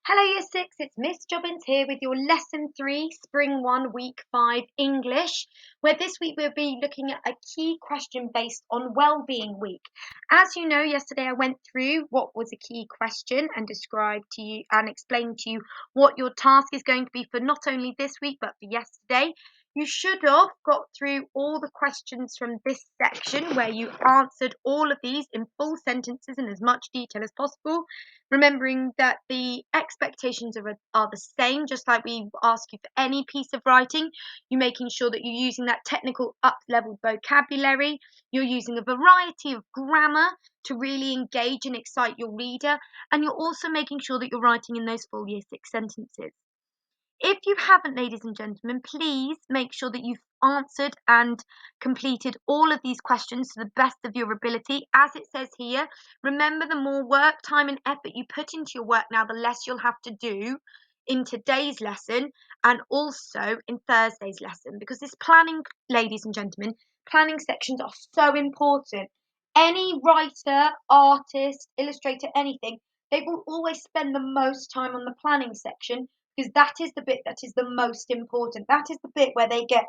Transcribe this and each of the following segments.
Hello Year 6, it's Miss Jobbins here with your Lesson 3, Spring 1, Week 5 English, where this week we'll be looking at a key question based on Wellbeing Week. As you know, yesterday I went through what was a key question and described to you and explained to you what your task is going to be for not only this week but for yesterday. You should have got through all the questions from this section where you answered all of these in full sentences in as much detail as possible, remembering that the expectations are the same, just like we ask you for any piece of writing. You're making sure that you're using that technical up-level vocabulary, you're using a variety of grammar to really engage and excite your reader, and you're also making sure that you're writing in those full Year 6 sentences. If you haven't, ladies and gentlemen, please make sure that you've answered and completed all of these questions to the best of your ability. As it says here, remember, the more work, time and effort you put into your work now, the less you'll have to do in today's lesson and also in Thursday's lesson, because this planning, ladies and gentlemen, planning sections are so important. Any writer, artist, illustrator, anything, they will always spend the most time on the planning section, because that is the bit that is the most important. That is the bit where they get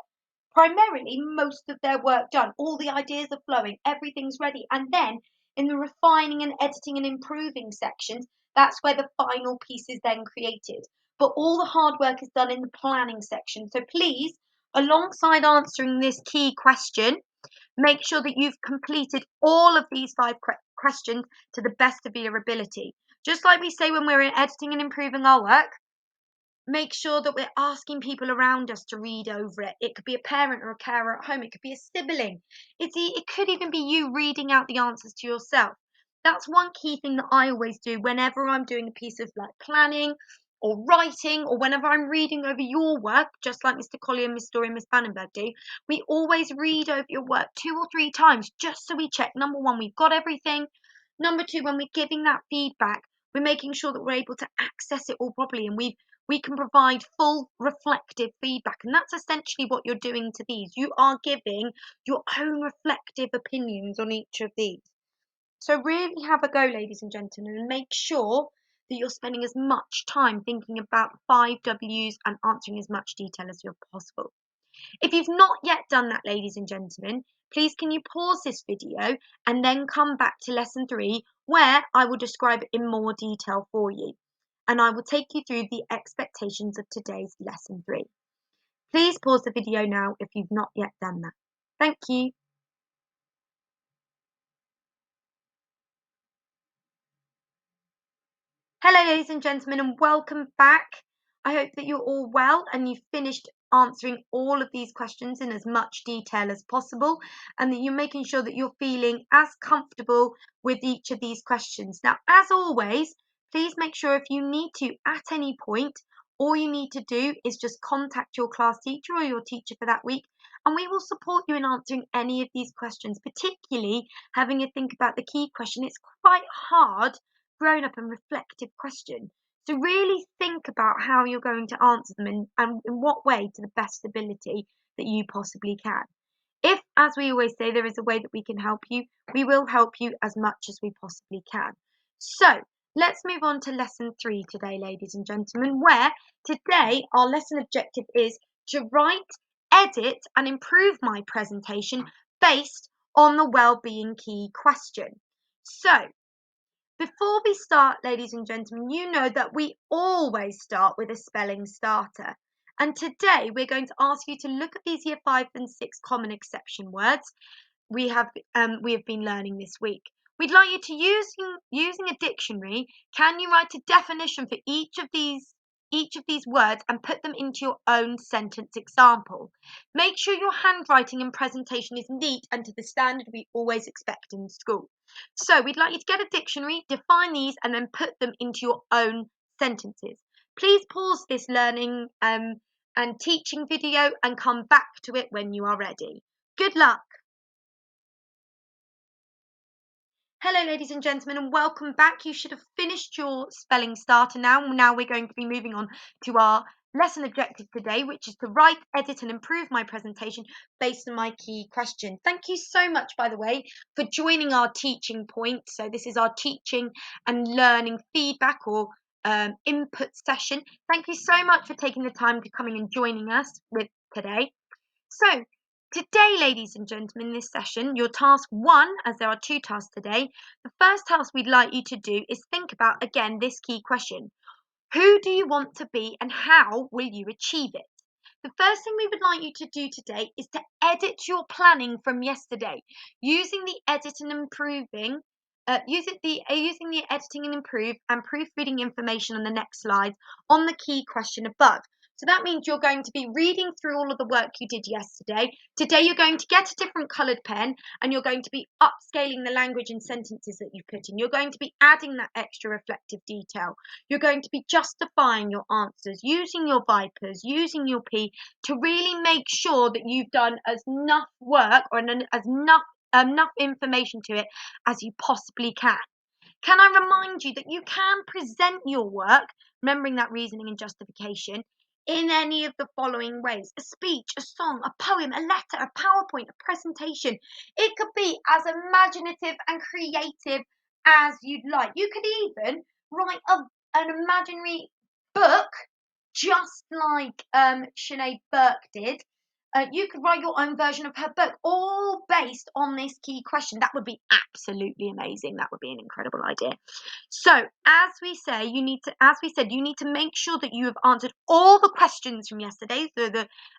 primarily most of their work done. All the ideas are flowing, everything's ready. And then in the refining and editing and improving sections, that's where the final piece is then created. But all the hard work is done in the planning section. So please, alongside answering this key question, make sure that you've completed all of these 5 questions to the best of your ability. Just like we say when we're editing and improving our work, make sure that we're asking people around us to read over it. It could be a parent or a carer at home. It could be a sibling. It could even be you reading out the answers to yourself. That's one key thing that I always do whenever I'm doing a piece of like planning or writing, or whenever I'm reading over your work, just like Mr. Collier, Miss Story and Miss Bannenberg do. We always read over your work 2 or 3 times just so we check, number 1, we've got everything. Number 2, when we're giving that feedback, we're making sure that we're able to access it all properly, and we can provide full reflective feedback. And that's essentially what you're doing to these. You are giving your own reflective opinions on each of these. So really have a go, ladies and gentlemen, and make sure that you're spending as much time thinking about the 5 W's and answering as much detail as possible. If you've not yet done that, ladies and gentlemen, please can you pause this video and then come back to lesson 3, where I will describe it in more detail for you. And I will take you through the expectations of today's lesson 3. Please pause the video now if you've not yet done that. Thank you. Hello, ladies and gentlemen, and welcome back. I hope that you're all well and you've finished answering all of these questions in as much detail as possible, and that you're making sure that you're feeling as comfortable with each of these questions. Now, as always, please make sure if you need to at any point, all you need to do is just contact your class teacher or your teacher for that week, and we will support you in answering any of these questions, particularly having a think about the key question. It's quite hard grown up and reflective question. So really think about how you're going to answer them and in what way to the best ability that you possibly can. If, as we always say, there is a way that we can help you, we will help you as much as we possibly can. So let's move on to lesson 3 today, ladies and gentlemen, where today our lesson objective is to write, edit and improve my presentation based on the well-being key question. So before we start, ladies and gentlemen, you know that we always start with a spelling starter. And today we're going to ask you to look at these Year 5 and 6 common exception words we have been learning this week. We'd like you to, using a dictionary, can you write a definition for each of these words and put them into your own sentence example. Make sure your handwriting and presentation is neat and to the standard we always expect in school. So we'd like you to get a dictionary, define these, and then put them into your own sentences. Please pause this learning and teaching video and come back to it when you are ready. Good luck. Hello, ladies and gentlemen, and welcome back. You should have finished your spelling starter now. Now we're going to be moving on to our lesson objective today, which is to write, edit and improve my presentation based on my key question. Thank you so much, by the way, for joining our teaching point. So this is our teaching and learning feedback or input session. Thank you so much for taking the time to coming and joining us with today. So today, ladies and gentlemen, in this session, your task one, as there are two tasks today, the first task we'd like you to do is think about, again, this key question. Who do you want to be and how will you achieve it? The first thing we would like you to do today is to edit your planning from yesterday using the edit and improving. Using the editing and improve and proofreading information on the next slide on the key question above. So that means you're going to be reading through all of the work you did yesterday. Today you're going to get a different coloured pen and you're going to be upscaling the language and sentences that you put in. You're going to be adding that extra reflective detail. You're going to be justifying your answers, using your vipers, using your P to really make sure that you've done as enough work or as enough information to it as you possibly can. Can I remind you that you can present your work, remembering that reasoning and justification, in any of the following ways: a speech, a song, a poem, a letter, a PowerPoint, a presentation. It could be as imaginative and creative as you'd like. You could even write an imaginary book, just like Sinead Burke did. You could write your own version of her book, all based on this key question. That would be absolutely amazing. That would be an incredible idea. So, as we said, you need to make sure that you have answered all the questions from yesterday. So,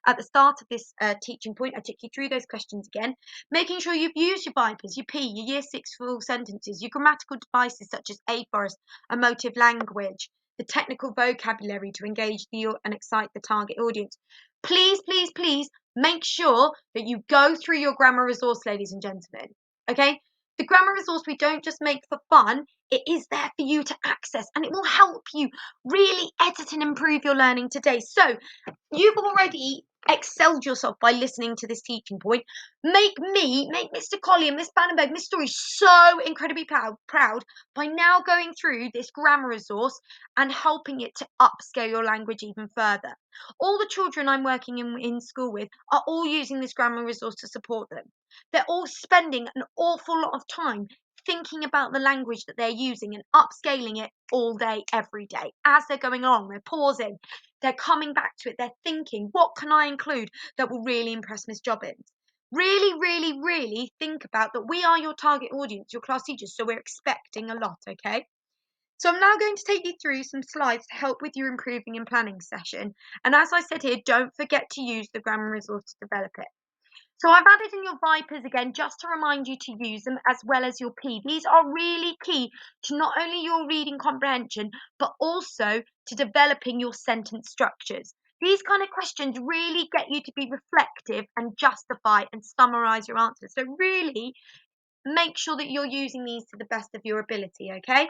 at the start of this teaching point, I took you through those questions again, making sure you've used your vipers, your P, your Year 6 full sentences, your grammatical devices such as a forest, emotive language, the technical vocabulary to engage and excite the target audience. Please, please, please make sure that you go through your grammar resource, ladies and gentlemen. Okay? The grammar resource we don't just make for fun, it is there for you to access and it will help you really edit and improve your learning today. So you've already excelled yourself by listening to this teaching point. Make Mr. Collier, Miss Bannenberg, Miss Story so incredibly proud by now going through this grammar resource and helping it to upscale your language even further. All the children I'm working in school with are all using this grammar resource to support them. They're all spending an awful lot of time thinking about the language that they're using and upscaling it all day, every day. As they're going along, they're pausing, they're coming back to it, they're thinking, what can I include that will really impress Miss Jobbins? Really, really, really think about that we are your target audience, your class teachers, so we're expecting a lot, okay? So I'm now going to take you through some slides to help with your improving and planning session. And as I said here, don't forget to use the grammar resource to develop it. So I've added in your vipers again just to remind you to use them, as well as your P. These are really key to not only your reading comprehension, but also to developing your sentence structures. These kind of questions really get you to be reflective and justify and summarize your answers. So really make sure that you're using these to the best of your ability, okay?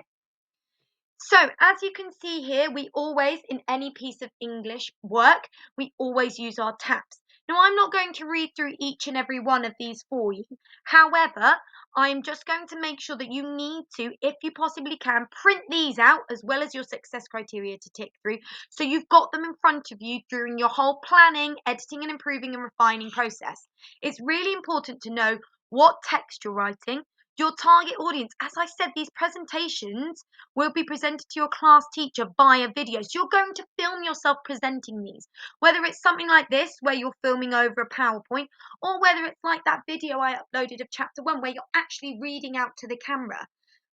So as you can see here, we always, in any piece of English work, we always use our taps. Now, I'm not going to read through each and every one of these for you. However, I'm just going to make sure that you need to, if you possibly can, print these out as well as your success criteria to tick through. So you've got them in front of you during your whole planning, editing and improving and refining process. It's really important to know what text you're writing, your target audience. As I said, these presentations will be presented to your class teacher via video. So you're going to film yourself presenting these, whether it's something like this where you're filming over a PowerPoint, or whether it's like that video I uploaded of chapter 1 where you're actually reading out to the camera,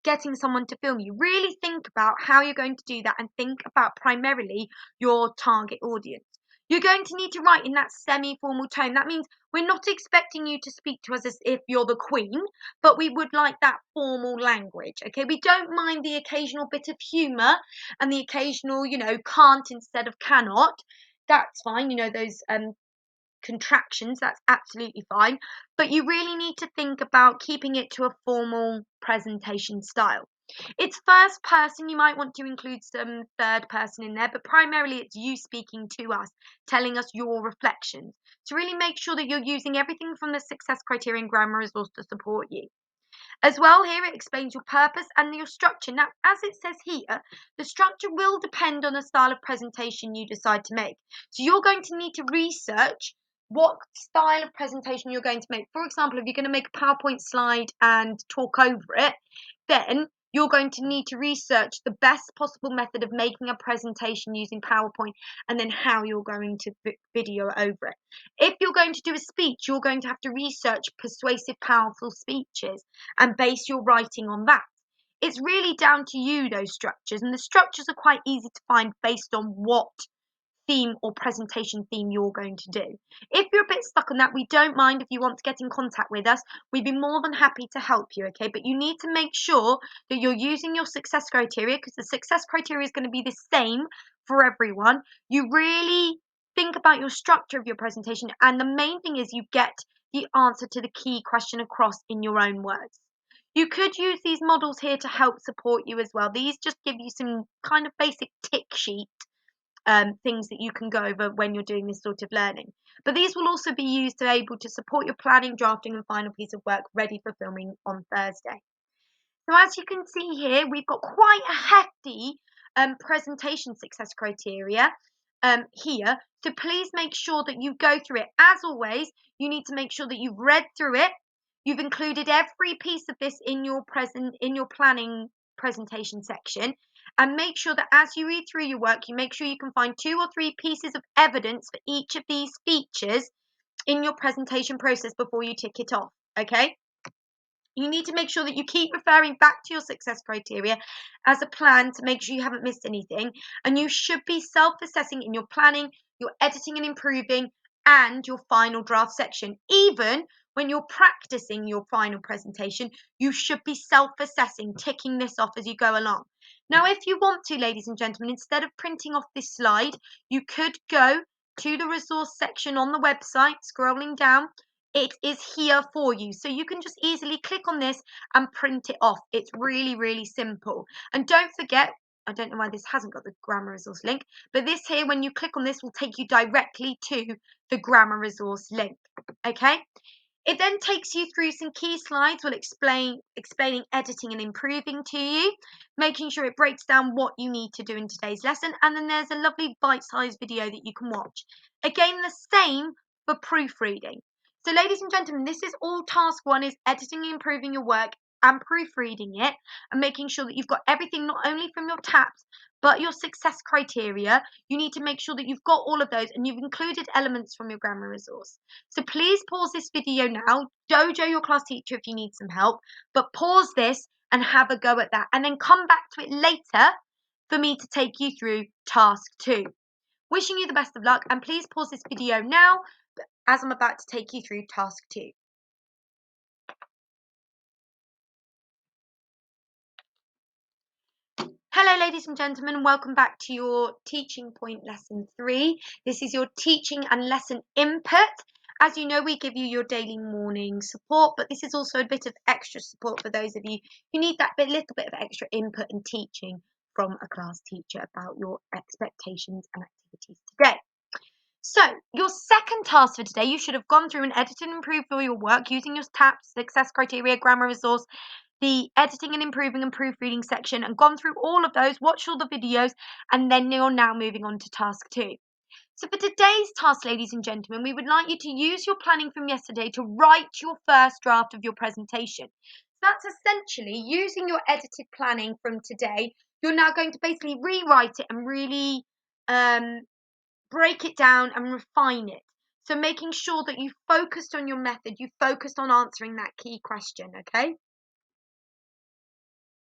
getting someone to film you. Really think about how you're going to do that and think about primarily your target audience. You're going to need to write in that semi-formal tone. That means we're not expecting you to speak to us as if you're the queen, but we would like that formal language, okay? We don't mind the occasional bit of humour and the occasional, can't instead of cannot. That's fine, those contractions, that's absolutely fine. But you really need to think about keeping it to a formal presentation style. It's first person, you might want to include some third person in there, but primarily it's you speaking to us, telling us your reflections. So really make sure that you're using everything from the success criterion grammar resource to support you. As well, here it explains your purpose and your structure. Now, as it says here, the structure will depend on the style of presentation you decide to make. So you're going to need to research what style of presentation you're going to make. For example, if you're going to make a PowerPoint slide and talk over it, then you're going to need to research the best possible method of making a presentation using PowerPoint and then how you're going to video over it. If you're going to do a speech, you're going to have to research persuasive, powerful speeches and base your writing on that. It's really down to you, those structures, and the structures are quite easy to find based on what theme or presentation theme you're going to do. If you're a bit stuck on that, we don't mind if you want to get in contact with us. We'd be more than happy to help you, okay? But you need to make sure that you're using your success criteria, because the success criteria is going to be the same for everyone. You really think about your structure of your presentation, and the main thing is you get the answer to the key question across in your own words. You could use these models here to help support you as well. These just give you some kind of basic tick sheet things that you can go over when you're doing this sort of learning. But these will also be used to be able to support your planning, drafting and final piece of work ready for filming on Thursday. So as you can see here, we've got quite a hefty presentation success criteria here. So please make sure that you go through it. As always, you need to make sure that you've read through it. You've included every piece of this in your planning presentation section, and make sure that as you read through your work, you make sure you can find 2 or 3 pieces of evidence for each of these features in your presentation process before you tick it off, okay? You need to make sure that you keep referring back to your success criteria as a plan to make sure you haven't missed anything, and you should be self-assessing in your planning, your editing and improving, and your final draft section. Even when you're practicing your final presentation, you should be self-assessing, ticking this off as you go along. Now, if you want to, ladies and gentlemen, instead of printing off this slide, you could go to the resource section on the website, scrolling down. It is here for you, so you can just easily click on this and print it off. It's really, really simple. And don't forget, I don't know why this hasn't got the grammar resource link, but this here, when you click on this, will take you directly to the grammar resource link, okay? It then takes you through some key slides will explaining editing and improving to you, making sure it breaks down what you need to do in today's lesson, and then there's a lovely bite-sized video that you can watch. Again, the same for proofreading. So ladies and gentlemen, this is all task 1, is editing and improving your work and proofreading it and making sure that you've got everything not only from your TAPS but your success criteria. You need to make sure that you've got all of those and you've included elements from your grammar resource. So please pause this video now, Jojo your class teacher if you need some help, but pause this and have a go at that and then come back to it later for me to take you through task 2. Wishing you the best of luck, and please pause this video now as I'm about to take you through task 2. Hello ladies and gentlemen, welcome back to your teaching point lesson 3. This is your teaching and lesson input. As you know, we give you your daily morning support, but this is also a bit of extra support for those of you who need that little bit of extra input and teaching from a class teacher about your expectations and activities today. So, your second task for today, you should have gone through and edited and improved all your work using your TAPS, success criteria, grammar resource, the editing and improving and proofreading section, and gone through all of those, watched all the videos, and then you're now moving on to task 2. So for today's task, ladies and gentlemen, we would like you to use your planning from yesterday to write your first draft of your presentation. So that's essentially using your edited planning from today. You're now going to basically rewrite it and really break it down and refine it. So making sure that you focused on your method, you focused on answering that key question, okay?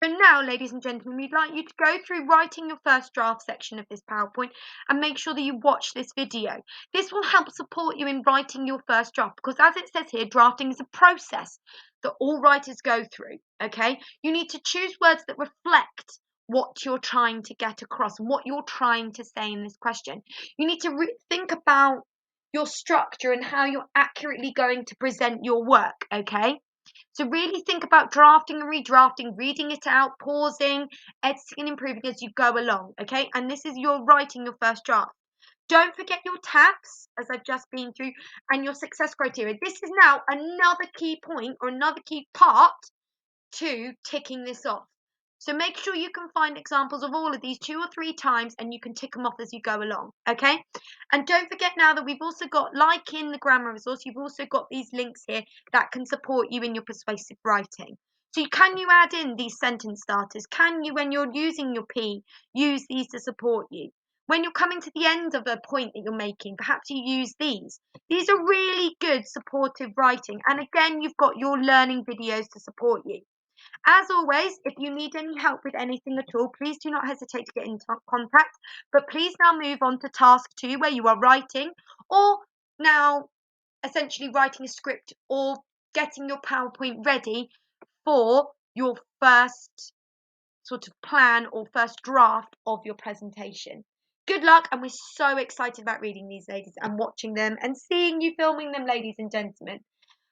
So now, ladies and gentlemen, we'd like you to go through writing your first draft section of this PowerPoint and make sure that you watch this video. This will help support you in writing your first draft because, as it says here, drafting is a process that all writers go through, okay? You need to choose words that reflect what you're trying to get across and what you're trying to say in this question. You need to think about your structure and how you're accurately going to present your work, okay? So really think about drafting and redrafting, reading it out, pausing, editing and improving as you go along, okay? And this is your writing your first draft. Don't forget your TAPS, as I've just been through, and your success criteria. This is now another key point or another key part to ticking this off. So make sure you can find examples of all of these 2 or 3 times and you can tick them off as you go along, okay? And don't forget now that we've also got, like in the grammar resource, you've also got these links here that can support you in your persuasive writing. So can you add in these sentence starters? Can you, when you're using your P, use these to support you? When you're coming to the end of a point that you're making, perhaps you use these. These are really good supportive writing. And again, you've got your learning videos to support you. As always, if you need any help with anything at all, please do not hesitate to get in contact. But please now move on to task 2, where you are writing, or now essentially writing a script or getting your PowerPoint ready for your first sort of plan or first draft of your presentation. Good luck, and we're so excited about reading these, ladies, and watching them and seeing you filming them, ladies and gentlemen.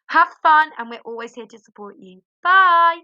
Have fun, and we're always here to support you. Bye.